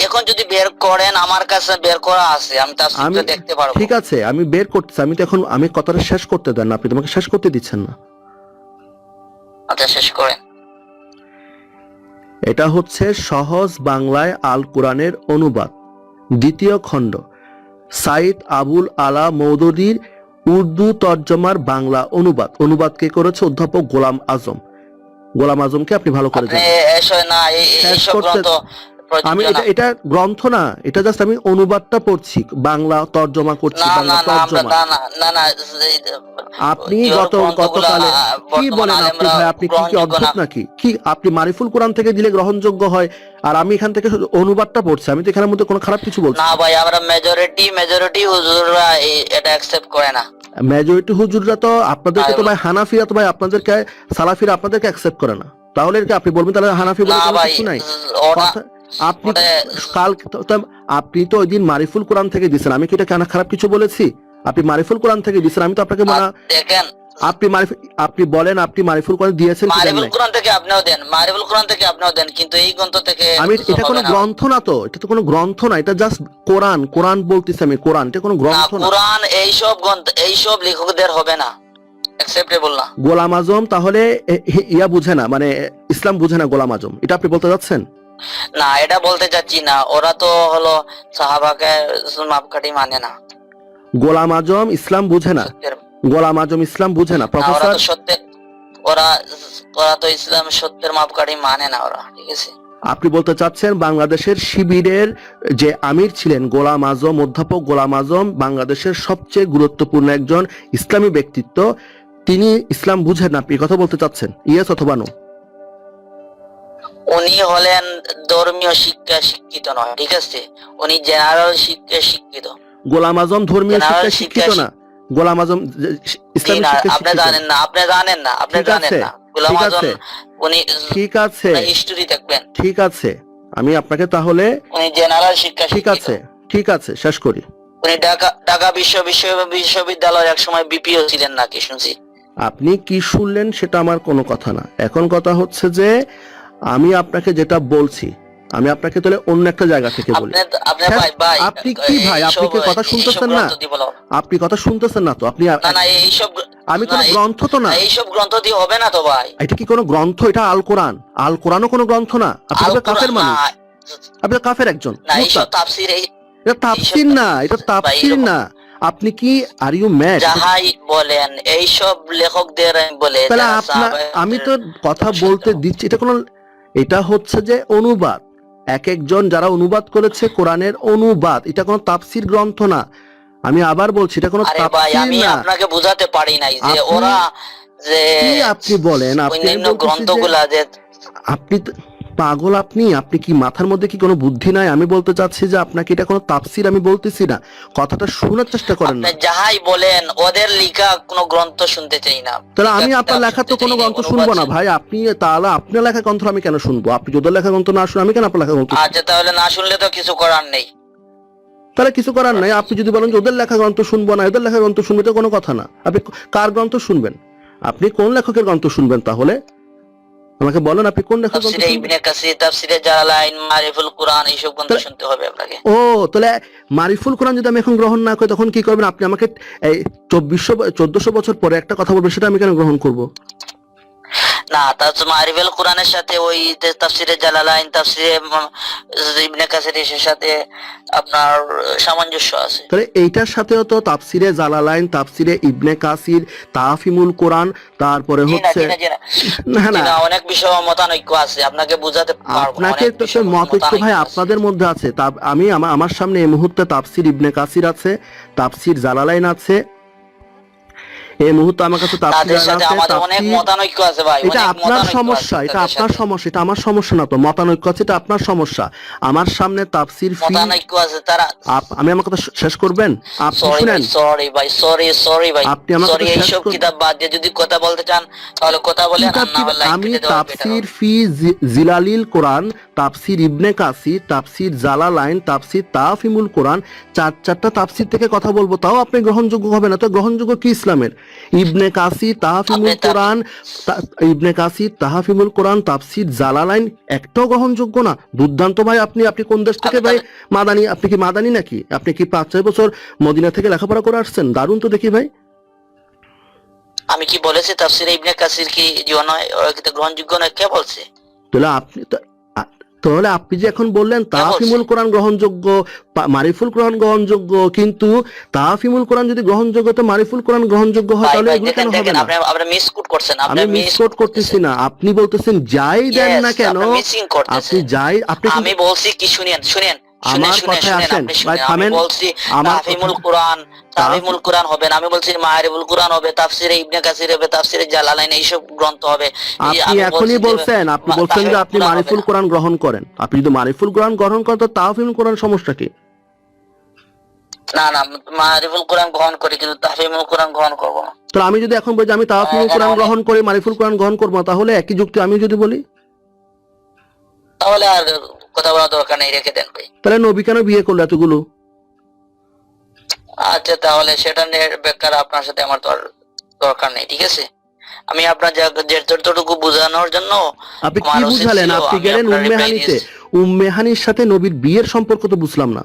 এখন যদি বের করেন, আমার কাছে বের করা আছে, আমি তাফসীরটা দেখতে পারবো। ঠিক আছে, আমি বের করতেছি, আমি তো এখন আমি কথাটা শেষ করতে দেন না, আপনি তোমাকে শেষ করতে দিচ্ছেন না। আচ্ছা, শেষ করেন। এটা হচ্ছে সহজ বাংলায় আল কোরআনের অনুবাদ, 2য় খণ্ড, সাইদ আবুল আলা মওদুদীর উর্দু তর্জমার বাংলা অনুবাদ। অনুবাদ কে করেছে? অধ্যাপক গোলাম আজম। গোলাম আজমকে আপনি ভালো করে জানেন। আমি প্রযোজ্য না। এটা গ্রন্থ না, এটা জাস্ট আমি অনুবাদটা পড়ছি, বাংলা তর্জমা করছি, না বাংলা না না আমরা তর্জমা। না আপনি ইওর গ্রন্থগুলা গতকালে কি বর্তমান বলেন আপনি আলেমরা ভাই, আপনি কি গ্রহণযোগ্য অদ্ভুত না। নাকি? কি আপনি মারিফুল কোরআন থেকে দিলে গ্রহণযোগ্য হয়, আর আমি এখান থেকে শুধু অনুবাদটা পড়ছি, আমি তো এখানের মধ্যে কোনো খারাপ কিছু বলছি না না। ভাই, আমরা মেজরিটি হুজুররা এটা অ্যাকসেপ্ট করে না। মেজরিটি হুজুররা তো আপনাদেরকে তো আর ভাই, হানাফিরা তো ভাই আপনাদেরকে, সালাফিরা আপনাদেরকে অ্যাকসেপ্ট করে না। তাহলে কি আপনি বলবেন তাহলে হানাফি বলে না কোনো ভাই, কিছু নাই? ওটা কথা আপনি ওটা কাল আপনি তো ওই দিন মারিফুল কোরআন থেকে দিছেন, আমি কি এটা কেন খারাপ কিছু বলেছি? আপনি মারিফুল কোরআন থেকে দিছেন, আমি তো আপনাকে মানা। দেখেন, আপনি বলেন আপনি মারিফুল কোরআন দিয়েছেন কি দেন মারিফুল নাই? কোরআন থেকে আপনিও দেন, কিন্তু এই গ্রন্থ থেকে আমি এটা কোনো হবে না। গ্রন্থ না, তো এটা তো কোনো গ্রন্থ না, এটা জাস্ট কোরআন বলতেছি আমি, কোরআন, এটা কোনো না, গ্রন্থ না। কোরআন এইসব লেখকদের হবে না, অ্যাকসেপ্টেবল না। গোলাম আজম তাহলে ইয়া বুঝে না, মানে ইসলাম বুঝে না গোলাম আজম, এটা আপনি বলতে যাচ্ছেন? না, এটা বলতে চাচ্ছি না, ওরা তো হলো সাহাবাকে মাপকাঠি মানে না। গোলাম আজম ইসলাম বুঝে না, সত্যের গোলাম আজম ইসলাম বুঝে না না, ওরা প্রফেসর। তো সত্যের ওরা ওরা তো ইসলাম সত্যের মাপকাঠি মানে না ওরা, ঠিক আছে? আপনি বলতে চাচ্ছেন বাংলাদেশের শিবিরের যে আমির ছিলেন গোলাম আজম, অধ্যাপক গোলাম আজম, বাংলাদেশের সবচেয়ে গুরুত্বপূর্ণ একজন ইসলামী ব্যক্তিত্ব, তিনি ইসলাম বুঝেন না, আপনি এই কথা বলতে চাচ্ছেন? ইয়েস অথবা নো? উনি হলেন ধর্মীয় শিক্ষিত নয়, ঠিক আছে? উনি জেনারেল শিক্ষিত। গোলাম আজম ধর্মীয় জেনারেল শিক্ষায় শিক্ষিত না? গোলাম আজম ইসলামী শিক্ষায় আপনি শিক্ষিত? জানেন না, আপনি ঠিক জানেন আছে, না গোলাম ঠিক আজম। আছে, উনি ঠিক আছে, হিস্টোরি দেখবেন, ঠিক আছে, আমি আপনাকে তাহলে, উনি জেনারেল শিক্ষা ঠিক শিক্ষিত। আছে, ঠিক আছে, শেষ করি। উনি ঢাকা বিশ্ববিদ্যালয়ের একসময় বিপিও ছিলেন নাকি শুনছি। আপনি কি শুনলেন সেটা আমার কোনো কথা না, এখন কথা হচ্ছে যে আমি আপনাকে যেটা বলছি, আমি আপনাকে তাহলে অন্য একটা জায়গা থেকে বলি। আপনি ভাই আপনি কি ভাই, আপনি কি কথা শুনতেছেন না? আপনি কথা শুনতেছেন না তো? আপনি না এইসব, আমি কোনো গ্রন্থ তো না, এইসব গ্রন্থ দিয়ে হবে না তো ভাই। এটা কি কোনো গ্রন্থ? এটা আল কোরআন, আল কোরআনও কোনো গ্রন্থ না। আপনি তো কাফের মানুষ, আপনি তো কাফের একজন। না, এইসব তাফসীর, এটা তাফসীর না, এটা তাফসীর না। আপনি কি আর ইউ ম্যাড? যাহাই বলেন এইসব লেখকদের বলে, তাহলে আমি তো কথা বলতে দিচ্ছি, এটা হচ্ছে যে অনুবাদ, এক একজন যারা অনুবাদ করেছে কোরআনের অনুবাদ, এটা কোনো তাফসীর গ্রন্থ না। আমি আবার বলছি এটা কোনো আরে ভাই, তাফসীর আমি না। আপনাকে বুঝাতে পারি নাই যে ওরা যে কি আপনি বলেন, অন্যান্য গ্রন্থগুলা যে আপনি পাগল, আপনি কি মাথার মধ্যে কি কোনো বুদ্ধি নাই? আমি বলতে চাচ্ছি যে আপনাকে এটা কোনো তাফসীর আমি বলতেছি না, কথাটা শোনার চেষ্টা করেন না। আপনি যাহাই বলেন ওদের লেখা কোনো গ্রন্থ শুনতে চাই না। তাহলে আমি আপনার লেখা তো কোনো গ্রন্থ শুনবো না ভাই। তাহলে আপনার লেখা গ্রন্থ আমি কেন শুনবো? আপনি যদি লেখা গ্রন্থ না শুনে আমি কেন আপনার লেখা গ্রন্থ? আচ্ছা, তাহলে না শুনলে তো কিছু করার নেই। তাহলে কিছু করার নাই, আপনি যদি বলেন যে ওদের লেখা গ্রন্থ শুনবো না, এদের লেখা গ্রন্থ শুনবে, তো কোনো কথা না। আপনি কার গ্রন্থ শুনবেন? আপনি কোন লেখকের গ্রন্থ শুনবেন তাহলে আমাকে বলেন, আপনি কোন লেখকের গ্রন্থ তাফসীরে শুনবেন? ইবনে কাসির, তাফসীরে জালালাইন, মারিফুল কোরআন, এইসব গ্রন্থ শুনতে হবে আপনাকে। ও তাহলে মারিফুল কোরআন যদি আমি এখন গ্রহণ না করি তখন কি করবেন আপনি? আমাকে এই 1400 বছর পরে একটা কথা বলবেন, সেটা আমি কেন গ্রহণ করব? না, তার মারিফুল কোরআনের সাথে ওই তাফসীরে জালালাইন, তাফসীরে ইবনে কাসিরের সাথে আপনার সামঞ্জস্য আছে। তাহলে এইটার সাথেও তো তাফসিরে জালালাইন, তাফসিরে ইবনে কাসির, তাফহিমুল কোরআন, তারপরে হচ্ছে না অনেক বিষয় মতানৈক্য আছে, আপনাকে বুঝাতে পারবো। আপনাকে তো মতৈক্য ভাই আপনাদের মধ্যে আছে। আমি আমার সামনে এই মুহূর্তে তাফসির ইবনে কাসির আছে, তাফসির জালালাইন আছে, এই মুহূর্তে আমার কাছে তাফসীর আছে। আমাদের অনেক মতানৈক্য আছে ভাই। এটা আপনার সমস্যা, এটা আপনার সমস্যা, এটা আমার সমস্যা না তো। মতানৈক্য আছে, এটা আপনার সমস্যা। আমার সামনে তাফসীর মতানৈক্য আছে তারা। আমি আমার কথা শেষ করবেন? আপনি শুনেন। সরি ভাই, আপনি আমার কথা শেষ করুন। কিতাব বাদ দিয়ে যদি কথা বলতে চান তাহলে কথা বলেন, আর না বললে আমি তাফসীর ফি জিলালিল কোরআন, তাফসীর ইবনে কাসির, তাফসীর জালালাইন, তাফসীর তাফহিমুল কোরআন, চারটা তাফসীর থেকে কথা বলবো, তাও আপনি গ্রহণযোগ্য হবে না। তো গ্রহণযোগ্য কি ইসলামের? ইবনে কাসির তাহফিমুল কোরআন, ইবনে কাসির তাহফিমুল কোরআন, তাফসীর জালালাইন একটাও গ্রহণযোগ্য না। দুর্দান্ত ভাই। আপনি কোন দেশ থেকে ভাই? মাদানী? আপনি কি মাদানী নাকি? আপনি কি 5-6 বছর মদিনা থেকে লেখাপড়া করে আসছেন? দারুণ তো দেখি ভাই। আমি কি বলেছি তাফসীরে ইবনে কাসির কি গ্রহণযোগ্য নয়? কে বলছে? তাহলে আপনি তাহলে আপনি যে এখন বললেন তাফহিমুল কোরআন গ্রহণযোগ্য, মারিফুল কোরআন গ্রহণযোগ্য, কিন্তু তাফহিমুল কোরআন যদি গ্রহণযোগ্য তো মারিফুল কোরআন গ্রহণযোগ্য হয়, তাহলে এগুলো কেন হবে না? আপনি মিসকোট করছেন। আমি মিসকোট করতেছি না, আপনি বলতেছেন যাই দেন না কেন, আপনি যাই, আপনি আমি বলছি কি, শুনেন আমার কথায় আসেন ভাই, থামেন। বলছি তাফহিমুল কোরআন হবে না, আমি বলছি মারিফুল কোরআন হবে, তাফসিরে ইবনে কাসির হবে, তাফসিরে জালালাইন, এইসব গ্রন্থ হবে। আপনি এখনই বলছেন, আপনি বলছেন যে আপনি মারিফুল কোরআন গ্রহণ করেন। আপনি যদি মারিফুল কোরআন গ্রহণ করেন তো তাফহিমুল কোরআন সমস্যা কি? না মারিফুল কোরআন গ্রহণ করি, কিন্তু তাফহিমুল কোরআন গ্রহণ করব না। তো আমি যদি এখন বলি আমি তাফহিমুল কোরআন গ্রহণ করি, মারিফুল কোরআন গ্রহণ করব, তাহলে একই যুক্তি আমি যদি বলি, তাহলে আর কথা বলা দরকার নেই, রেখে দেন ভাই। তাহলে নবী কেন বিয়ে করলো এতগুলো? আচ্ছা, তাহলে সেটা নিয়ে বেকার আপনার সাথে আমার তো আর দরকার নেই, ঠিক আছে? আমি আপনার যতটুকু বোঝানোর জন্য। আপনি কি বুঝালেন? আপনি গেলেন উম্মে হানিতে, উম্মে হানির সাথে নবীর বিয়ের সম্পর্ক তো বুঝলাম না।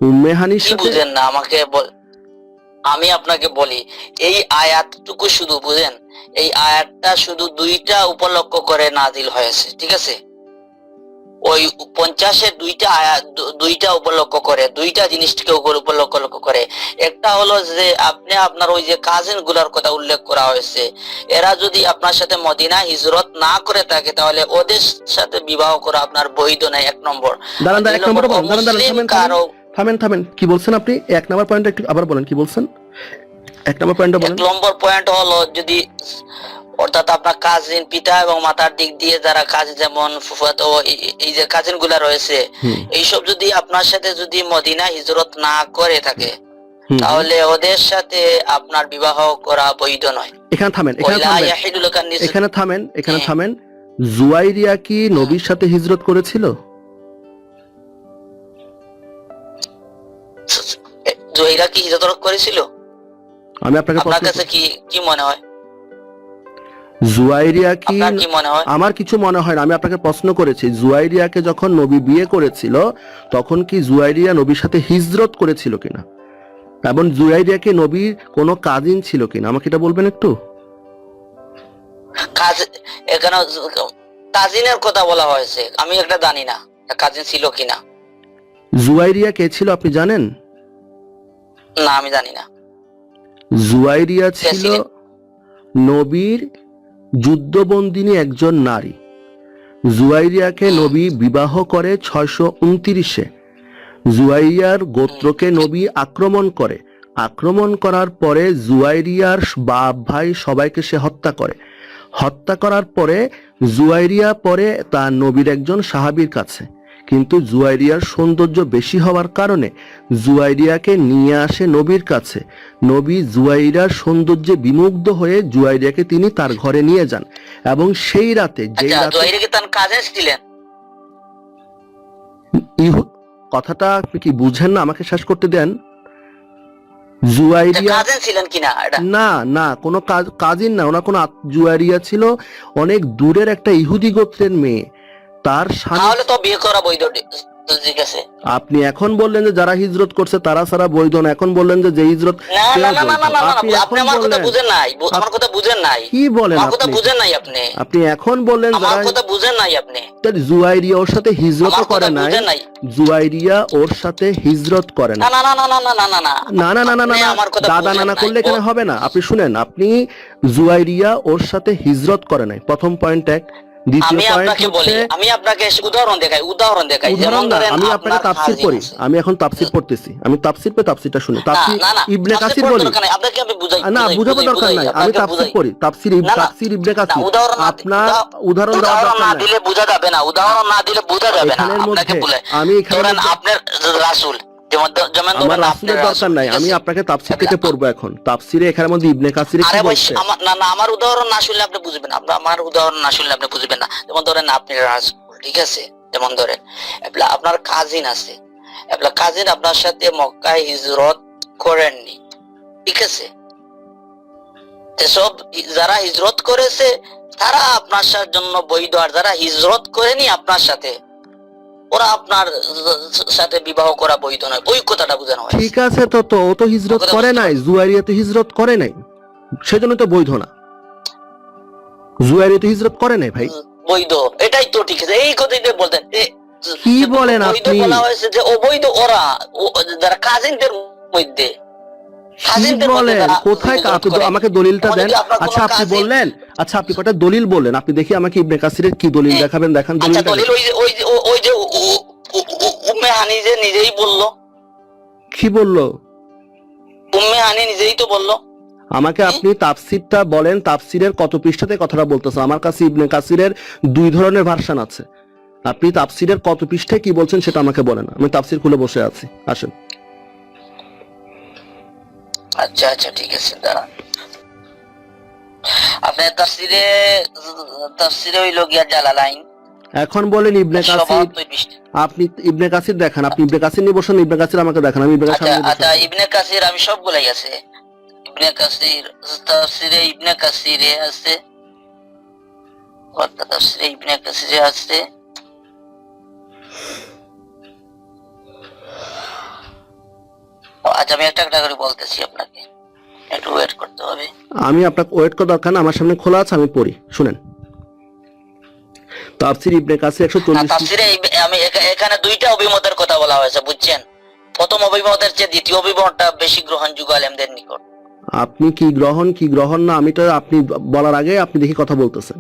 উম্মে হানির সাথে বুঝেন না আমাকে, আমি আপনাকে বলি, এই আয়াতটুকু শুধু বুঝেন, এই আয়াতটা শুধু দুইটা উপলক্ষ করে নাজিল হয়েছে, ঠিক আছে? ওই 50-এর দুইটা আয়াত, দুইটা উপলক্ষ করে, দুইটা জিনিসকে উপলক্ষ করে। একটা হলো যে আপনি আপনার ওই যে কাজিন গুলার কথা উল্লেখ করা হয়েছে, এরা যদি আপনার সাথে মদিনা হিজরত না করে থাকে তাহলে ওদের সাথে বিবাহ করা আপনার বৈধ নাই। এক নম্বর। থামেন, কি বলছেন আপনি? এক নম্বর পয়েন্ট একটু আবার বলেন, কি বলছেন? এক নম্বর পয়েন্ট বলেন। এক নম্বর পয়েন্ট হলো, যদি অর্থাৎ আপনার কাজিন, পিতা এবং মাতার দিক দিয়ে যারা কাজিন, যেমন ফুফাতো, এই যে কাজিন গুলা রয়েছে, এইসব যদি আপনার সাথে যদি মদিনা হিজরত না করে থাকে তাহলে ওদের সাথে আপনার বিবাহ করা বৈধ নয়। এখানে থামেন। জুয়াইরিয়া কি নবীর সাথে হিজরত করেছিল? জুয়াইরা কি হিজরত করেছিল? আমি আপনার কাছে কি মনে হয়? জুয়াইরিয়া কি মনে হয়? আমার কিছু মনে হয় না। আমি আপনাকে প্রশ্ন করেছি, জুয়াইরিয়াকে যখন নবী বিয়ে করেছিল তখন কি জুয়াইরিয়া নবীর সাথে হিজরত করেছিল কিনা, এবং জুয়াইরিয়াকে নবীর কোনো কাজিন ছিল কিনা, আমাকে এটা বলবেন একটু। এখানে কাজিনের কথা বলা হয়েছে, আমি একটা জানি না কাজিন ছিল কিনা। জুয়াইরিয়া কে ছিল আপনি জানেন? না, আমি জানি না। জুয়াইরিয়া ছিল নবীর যুদ্ধবন্দিনী একজন নারী। জুয়াইরিয়াকে নবী বিবাহ করে 629-এ। জুয়াইরিয়ার গোত্রকে নবী আক্রমণ করার পরে জুয়াইরিয়ার বাপ ভাই সবাইকে সে হত্যা করার পরে জুয়াইরিয়া পরে তার নবীর একজন সাহাবীর কাছে, কিন্তু জুয়াইরিয়ার সৌন্দর্য বেশি হওয়ার কারণে জুয়াইরিয়াকে নিয়ে আসে নবীর কাছে। নবী জুয়াইরিয়ার সৌন্দর্যে বিমুগ্ধ হয়ে জুয়াইরিয়াকে তিনি তার ঘরে নিয়ে যান, এবং সেই রাতে কথাটা আপনি কি বুঝেন না? আমাকে শেষ করতে দেন। জুয়াইরিয়া না কোনো কাজিন না, ওনার কোনো জুয়াইরিয়া ছিল অনেক দূরের একটা ইহুদি গোত্রের মেয়ে। তার তাহলে তো বিয়ে করা বৈধ, ঠিক আছে? আপনি এখন বললেন যে যারা হিজরত করছে তারা ছাড়া বৈধ না, এখন বললেন যে হিজরত। আপনি আমার কথা বুঝেন নাই, আমার কথা বুঝেন নাই। কি বলেন? আমার কথা বুঝেন নাই আপনি। আপনি এখন বললেন আমার কথা বুঝেন নাই আপনি। জুয়াইরিয়া ওর সাথে হিজরত করে নাই। জুয়াইরিয়া ওর সাথে হিজরত করে না। দাদা নানা করলে এখানে হবে না। আপনি শুনেন, আপনি জুয়াইরিয়া ওর সাথে হিজরত করে নাই, প্রথম পয়েন্ট এক। আমি আপনাকে বলি, আমি আপনাকে উদাহরণ দেখাই, যেমন ধরেন আমি আপনাকে তাফসীর পড়ি, আমি এখন তাফসীর পড়তেছি, আমি তাফসীরটা শুনি। তাফসীর ইবনে কাসির বলি, আপনাকে আমি বুঝাই না, বুঝাবার দরকার নাই, আমি তাফসীর পড়ি, তাফসীর ইবনে কাসির। আপনার উদাহরণ না দিলে বোঝা যাবে না, উদাহরণ না দিলে বোঝা যাবে না। আপনাকে বলে, আমি এখানে আপনার রাসূল, আমার রাসূলের দরকার নাই, আমি আপনাকে তাফসীর থেকে পড়বো এখন। তাফসীরে এখানের মধ্যে ইবনে কাসির কি বলছে? না, আমার উদাহরণ না শুনলে আপনি বুঝবেন না। আমার উদাহরণ না শুনলে আপনি বুঝবেন না। যেমন ধরেন আপনি রাসূল, ঠিক আছে? যেমন ধরেন আপনার কাজিন আছে, আপনার কাজিন আপনার সাথে মক্কায় হিজরত করেননি, ঠিক আছে? এসব যারা হিজরত করেছে তারা আপনার জন্য বৈধ, আর যারা হিজরত করেনি আপনার সাথে, ওরা আপনার সাথে বিবাহ করা বৈধ নয়। ওই কথাটা বোঝানো হয়। ঠিক আছে, তো ও তো হিজরত করে নাই, জুয়াইরিয়া তো হিজরত করে নাই, সেজন্য তো বৈধ না। জুয়ারি তো হিজরত করে নাই ভাই। বৈধ, এটাই তো ঠিক আছে, এই কথাই তো বলতেন। কি বলেন বৈধ আপনি? বলা হয়েছে যে অবৈধ ওরা, যারা কাজিনদের মধ্যে। কি বলেন? কোথায়? আপনি আমাকে দলিলটা দেন। আচ্ছা আপনি বললেন, আচ্ছা আপনি কটা দলিল বললেন, আপনি দেখি আমাকে ইবনে কাসিরের কি দলিল দেখাবেন, দেখান আচ্ছা দলিলটা। দলিল ওই যে উম্মে হানি যে নিজেই বললো। কি বললো? উম্মে হানি নিজেই তো বললো। আমাকে আপনি তাফসিরটা বলেন, তাফসিরের কত পৃষ্ঠাতে কথাটা বলতেছেন? আমার কাছে ইবনে কাসিরের দুই ধরনের ভার্সন আছে। আপনি তাফসিরের কত পৃষ্ঠায় কি বলছেন সেটা আমাকে বলেন, আমি তাফসির খুলে বসে আছি, আসেন। আচ্ছা আচ্ছা ঠিক আছে, দাঁড়ান। আপনার তাফসিরে হইল গিয়া জালালাইন। এখন বলেন ইবনে কাসির, আপনি ইবনে কাসির দেখান, আপনি ইবনে কাসির নিয়ে বসেন, ইবনে কাসির আমাকে দেখান, আমি ইবনে কাসির। আচ্ছা ইবনে কাসির আমি সবগুলাই আছে। ইবনে কাসির তাফসিরে ইবনে কাসিরে আছে, অর্থাৎ তাফসিরে ইবনে কাসিরে আছে। আচ্ছা আমি একটা একটা করে বলতেছি আপনাকে, একটু ওয়েট করতে হবে। আমি আপনাকে ওয়েট করার দরকার না, আমার সামনে খোলা আছে, আমি পড়ি, শুনেন। তাফসির ইবনে কাসির 140। তাফসিরে আমি এখানে দুইটা অভিমতের কথা বলা হয়েছে, বুঝছেন? প্রথম অভিমতের চেয়ে দ্বিতীয় অভিমতটা বেশি গ্রহণযোগ্য আলেমদের নিকট। আপনি কি গ্রহণ না, আমি তো আপনি বলার আগে আপনি দেখি কথা বলতেছেন।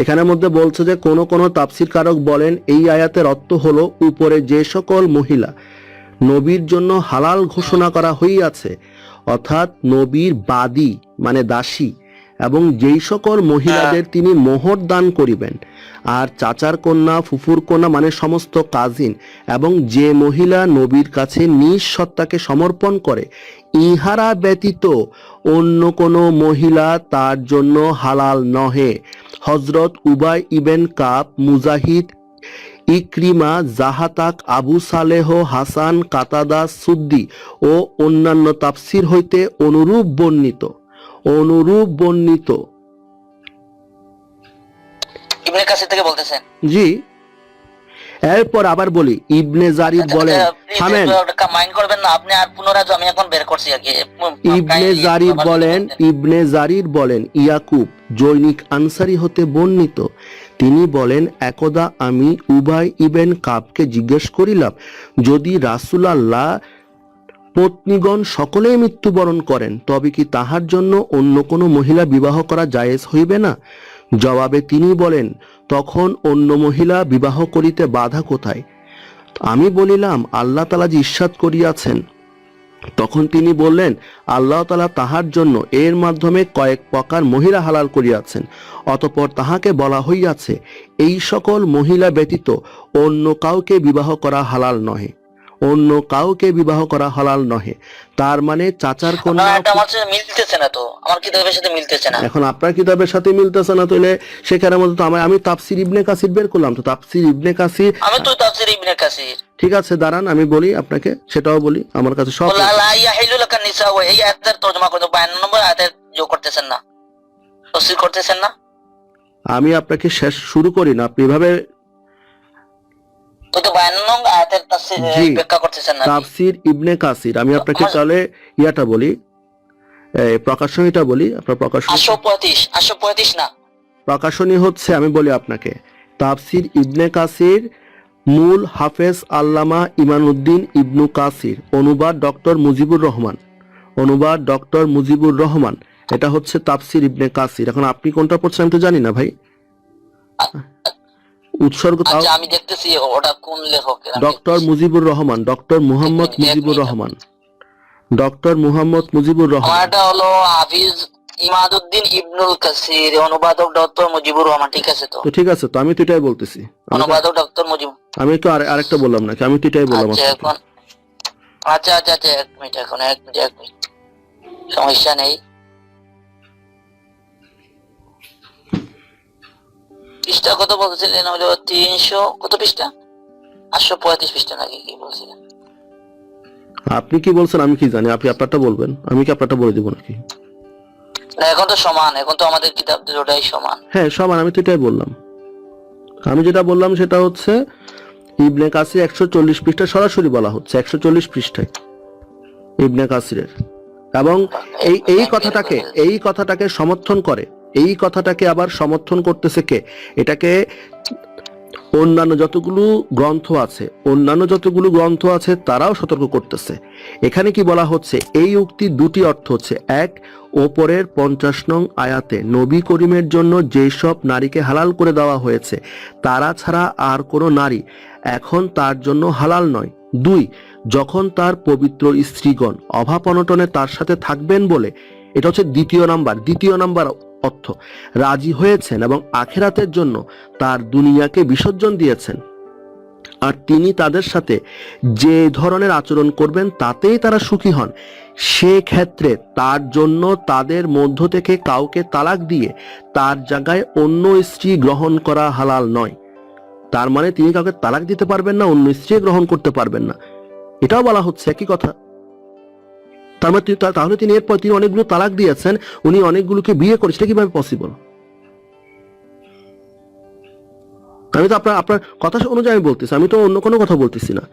এখানের মধ্যে বলছে যে কোন তাফসির কারক বলেন এই আয়াতের অর্থ হলো উপরে যে সকল মহিলা নবীর জন্য হালাল ঘোষণা করা হইয়াছে, অর্থাৎ নবীর বাদী মানে দাসী, এবং যেই সকল মহিলাদের তিনি মোহর দান করিবেন, আর চাচার কন্যা, ফুফুর কন্যা মানে সমস্ত কাজিন, এবং যে মহিলা নবীর কাছে নিজ সত্তাকে সমর্পণ করে, ইহারা ব্যতীত অন্য কোনো মহিলা তার জন্য হালাল নহে। হযরত উবাই ইবেন কাব, মুজাহিদ, ইকরিমা, জাহাতাক, আবু সালেহ, হাসান, কাতাদা, সুদ্দি ও অন্যান্য তাফসির হইতে অনুরূপ বর্ণিত। ইবনে কাসির থেকে বলতেছেন? জি। এরপর আবার বলি, ইবনে জারির বলেন, থামেন, মাইন্ড করবেন না আপনি, আর পুনরায় আমি এখন বের করছি আর কি। ইবনে জারির বলেন ইয়াকুব জৈনিক আনসারী হতে বর্ণিত, তিনি বলেন একদা আমি উবাই ইবেন কাবকে জিজ্ঞেস করিলাম, যদি রাসূলুল্লাহ পত্নীগণ সকলেই মৃত্যুবরণ করেন তবে কি তাহার জন্য অন্য কোনো মহিলা বিবাহ করা জায়েজ হইবে না? জবাবে তিনি বলেন, তখন অন্য মহিলা বিবাহ করিতে বাধা কোথায়? আমি বলিলাম, আল্লাহ তাআলা যে ইরশাদ করিয়াছেন। তখন তিনি বললেন, আল্লাহ তাআলা তাহার জন্য এর মাধ্যমে কয়েক প্রকার মহিলা হালাল করিয়াছেন। অতঃপর তাহাকে বলা হইয়াছে, এই সকল মহিলা ব্যতীত অন্য কাউকে বিবাহ করা হালাল নহে, তার মানে চাচার কন্যা। মিলতেছে না তো, আমার কিতাবের সাথে মিলতেছে না। এখন আপনার কিতাবের সাথে মিলতেছে না, তাহলে সেখানের মধ্যে তো আমি তাফসির ইবনে কাসির বের করলাম, তো তাফসির ইবনে কাসির, আমি তো তাফসির ইবনে কাসির। ঠিক আছে দাঁড়ান আমি বলি আপনাকে, সেটাও বলি, আমার কাছে সব। লা ইয়াহিলু লাকান নিসা, এই আয়াতের তরজমা করে 52 নম্বর আয়াতের যোগ করতেছেন না, তাফসীর করতেছেন না। আমি আপনাকে শেষ শুরু করি না, আপনি এভাবে তো 52 নং আয়াতের তাফসীর ব্যাখ্যা করতেছেন না। তাফসির ইবনে কাসির, আমি আপনাকে তাহলে ইয়াটা বলি, প্রকাশনীটা বলি। আপনার প্রকাশনী 835 না, প্রকাশনী হচ্ছে, আমি বলি আপনাকে, তাফসির ইবনে কাসির, মূল হাফেজ আল্লামা ইমানউদ্দিন ইবনু কাসির, অনুবাদ ডক্টর মুজিবুর রহমান, এটা হচ্ছে তাফসির ইবনে কাসির। এখন আপনি কোনটা পড়ছেন আমি তো জানি না ভাই, উৎসর্গ আমি দেখতেছি ওটা কোন লেখকের। Doctor Mujibur Rahman, doctor Muhammad Mujibur Rahman. এটা হলো হাফিজ ইমাদউদ্দিন ইবনুল কাসির, অনুবাদক ডক্টর মুজিবুর রহমান। ঠিক আছে তো, ঠিক আছে তো, আমি তো এটাই বলতেছি, অনুবাদক ডক্টর মুজিব। আমি তো আরেকটা বললাম নাকি? আমি তো এটাই বললাম। আচ্ছা এক মিনিট, সমস্যা নেই। পৃষ্ঠা কত বলছিলেন? 300 কত পৃষ্ঠা? 835 পৃষ্ঠা নাকি কি বলছিলেন? আপনি কি বলছেন আমি কি জানি, আপনি আপনারটা বলবেন, আমি কি আপনারটা বলে দিব নাকি? এখন তো সমান, এখন তো আমাদের কিতাব দুটোই সমান। হ্যাঁ সমান, আমি তো এটাই বললাম। আমি যেটা বললাম সেটা হচ্ছে ইবনে কাসির 140 পৃষ্ঠা সরাসরি বলা হচ্ছে, 140 পৃষ্ঠায় ইবনে কাসিরের, এবং এই কথাটাকে সমর্থন করে এই কথাটাকে আবার সমর্থন করতেছে কে? এটাকে অন্যান্য যতগুলো গ্রন্থ আছে তারাও সতর্ক করতেছে। এখানে কি বলা হচ্ছে? এই উক্তির দুটি অর্থ হচ্ছে, এক, ওপরের 50 নং আয়াতে নবী করিমের জন্য যেসব নারীকে হালাল করে দেওয়া হয়েছে তারা ছাড়া আর কোনো নারী এখন তার জন্য হালাল নয়। দুই, যখন তার পবিত্র স্ত্রীগণ অভাব অনটনে তার সাথে থাকবেন বলে, এটা হচ্ছে দ্বিতীয় নাম্বার অর্থ, রাজি হয়েছেন এবং আখিরাতের জন্য তার দুনিয়াকে বিসর্জন দিয়েছেন, আর তিনি তাদের সাথে যে ধরনের আচরণ করবেন তাতেই তারা সুখী হন, সে ক্ষেত্রে তার জন্য তাদের মধ্য থেকে কাউকে তালাক দিয়ে তার জায়গায় অন্য স্ত্রী গ্রহণ করা হালাল নয়। তার মানে তিনি কাউকে তালাক দিতে পারবেন না, অন্য স্ত্রী গ্রহণ করতে পারবেন না, এটাও বলা হচ্ছে একই কথা। তাহলে তিনি এরপর তিনি অনেকগুলো তালাক দিয়েছেন, উনি অনেকগুলোকে বিয়ে করেছেন, কিভাবে পসিবল? আমি তো আপনার কথা অনুযায়ী আমি বলতেছি, আমি তো অন্য কোনো কথা বলতেছি না।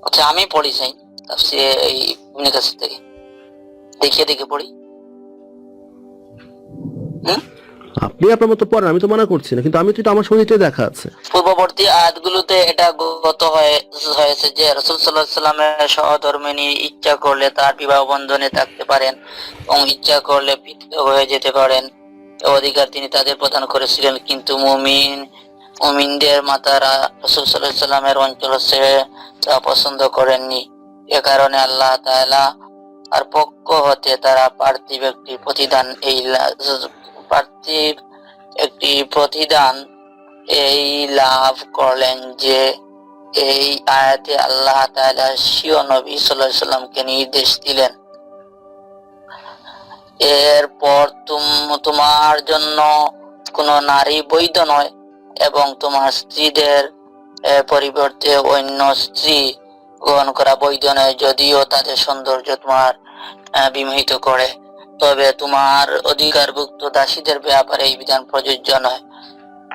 আচ্ছা, আমি পড়ি চাই তাফসীরে এই ইবনে কাসির থেকে দেখে পড়ি। আপনি আপনার মতো পড়েন, আমি তো মানা করছি না, কিন্তু আমি তো আমার শরীরে দেখা আছে। পূর্ববর্তী আয়াতগুলোতে এটা গত হয়েছে যে রাসূল সাল্লাল্লাহু আলাইহি ওয়াসাল্লামের সহধর্মিণী ইচ্ছা করলে তার বিবাহ বন্ধনে থাকতে পারেন এবং ইচ্ছা করলে পৃথক হয়ে যেতে পারেন, অধিকার তিনি তাদের প্রদান করেছিলেন। কিন্তু মুমিনদের মাতারা রাসূল সাল্লাল্লাহু আলাইহি ওয়াসাল্লামের অঞ্চল ছেড়ে তা পছন্দ করেননি। এ কারণে আল্লাহ তাআলা আর পক্ষ হতে তারা পার্থিব একটি প্রতিদান এই লাভ করলেন যে এই আয়াতে আল্লাহ তাআলা স্বীয় নবী সাল্লাল্লাহু আলাইহি ওয়াসাল্লামকে নির্দেশ দিলেন, এরপর তোমার জন্য কোনো নারী বৈধ নয় এবং তোমার স্ত্রীদের পরিবর্তে অন্য স্ত্রী গ্রহণ করা বৈধ নয়, যদিও তাদের সৌন্দর্য তোমার বিমোহিত করে। তবে তোমার অধিকারভুক্ত দাসীদের ব্যাপারে এই বিধান প্রযোজ্য নয়।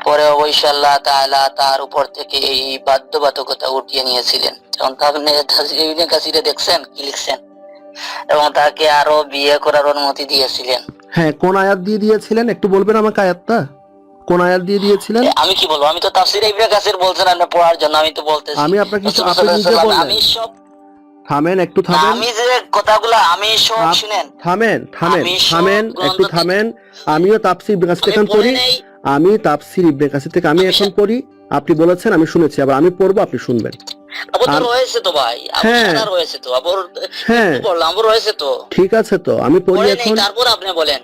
পরে অবশ্য আল্লাহ তাআলা তার উপর থেকে এই বাধ্যবাধকতা উঠিয়ে নিয়েছিলেন। এবং ইবনে কাসিরে দেখছেন কি লিখছেন, এবং তাকে আরো বিয়ে করার অনুমতি দিয়েছিলেন। হ্যাঁ, কোন আয়াত দিয়ে দিয়েছিলেন একটু বলবেন আমাকে? আয়াতটা কোন আয়াত দিয়ে দিয়েছিলেন? আমি কি বলবো? আমি তো তাফসীরে ইবনে কাসির বলছেন আপনি পড়ার জন্য, আমি তো বলতেছি। আমি আপনাকে কিছু আপনি নিজে বললেন। আমি সব থামেন, একটু থামেন। আমি যে কথাগুলো আমি সব শুনেন। থামেন একটু থামেন। আমিও তাফসীর ইবনে কাসির থেকে পড়ি, আমি তাফসীর ইবনে কাসির থেকে আমি এখন পড়ি। আপনি বলেছেন, আমি শুনেছি, আবার আমি পড়বো, আপনি শুনবেন। আবার রয়েছে তো ভাই, আবার রয়েছে তো, আবার বললাম আবার রয়েছে তো। ঠিক আছে, তো আমি পড়ি এখন, তারপর আপনি বলেন।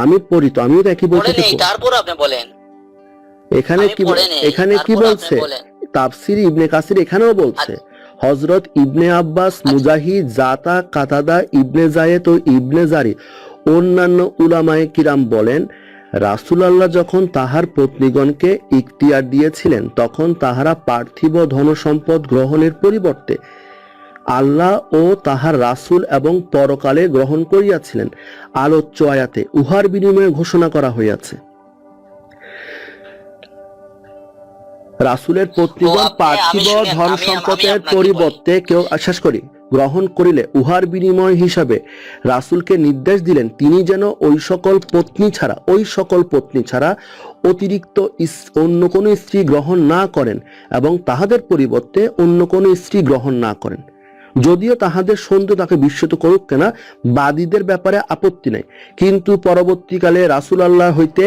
আমি পড়ি তো, আমিও একই বলতেছি। তারপর আপনি বলেন। এখানে কি বলছে তাফসীর ইবনে কাসির? এখানেও বলছে হযরত ইবনে আব্বাস, মুজাহিদ, জাতা, কাতাদা, ইবনে যায়েদ ও ইবনে জারি অন্যান্য উলামায়ে কিরাম বলেন, রাসূলুল্লাহ যখন তাহার পত্নীগণকে ইখতিয়ার দিয়েছিলেন তখন তাহারা পার্থিব ধনসম্পদ গ্রহণের পরিবর্তে আল্লাহ ও তাহার রাসূল এবং পরকালে গ্রহণ করিয়াছিলেন। আলোচ্য আয়াতে উহার বিনিময়ে ঘোষণা করা হইয়াছে, রাসূলের পত্নীগণ পার্থিব ধন সম্পদের পরিবর্তে কেউ গ্রহণ করিলে উহার বিনিময় হিসাবে রাসূলকে নির্দেশ দিলেন তিনি যেন ওই সকল পত্নী ছাড়া অতিরিক্ত অন্য কোনো স্ত্রী গ্রহণ না করেন এবং তাহাদের পরিবর্তে অন্য কোনো স্ত্রী গ্রহণ না করেন, যদিও তাহাদের সৌন্দর্য তাকে বিস্মিত করুক কেনা, বাদীদের ব্যাপারে আপত্তি নাই। কিন্তু পরবর্তীকালে রাসূলুল্লাহ হইতে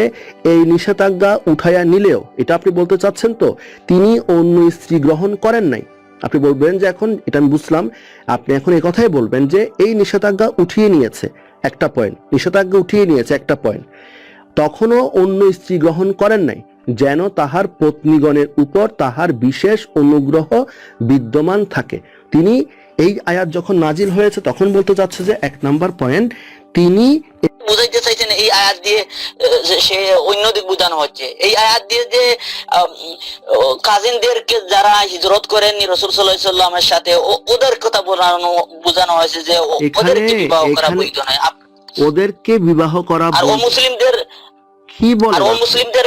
এই নিষেধাজ্ঞা উঠাইয়া নিলেও, এটা আপনি বলতে চাচ্ছেন তো তিনি অন্য স্ত্রী গ্রহণ করেন নাই? আপনি বলবেন যে এখন এটা আমি বুঝলাম, আপনি এখন এই কথাই বলবেন যে এই নিষেধাজ্ঞা উঠিয়ে নিয়েছে একটা পয়েন্ট, তখনও অন্য স্ত্রী গ্রহণ করেন নাই, যেন তাহার পত্নীগণের উপর তাহার বিশেষ অনুগ্রহ বিদ্যমান থাকে। তিনি এই আয়াত যখন নাজিল হয়েছে তখন বলতে চাচ্ছে যে 1 নাম্বার পয়েন্ট, তিনি বুঝাইতে চাইছেন এই আয়াত দিয়ে সে অন্য দিক বোঝানো হচ্ছে। এই আয়াত দিয়ে যে কাজিনদেরকে যারা হিজরত করেননি রাসূল সাল্লাল্লাহু আলাইহি ওয়াসাল্লামের সাথে, ওদের কথা বোঝানো হয়েছে যে ওদেরকে বিবাহ করা বৈধ নয়, ওদেরকে বিবাহ করা। আর মুসলিমদের কি বলে? আর মুসলিমদের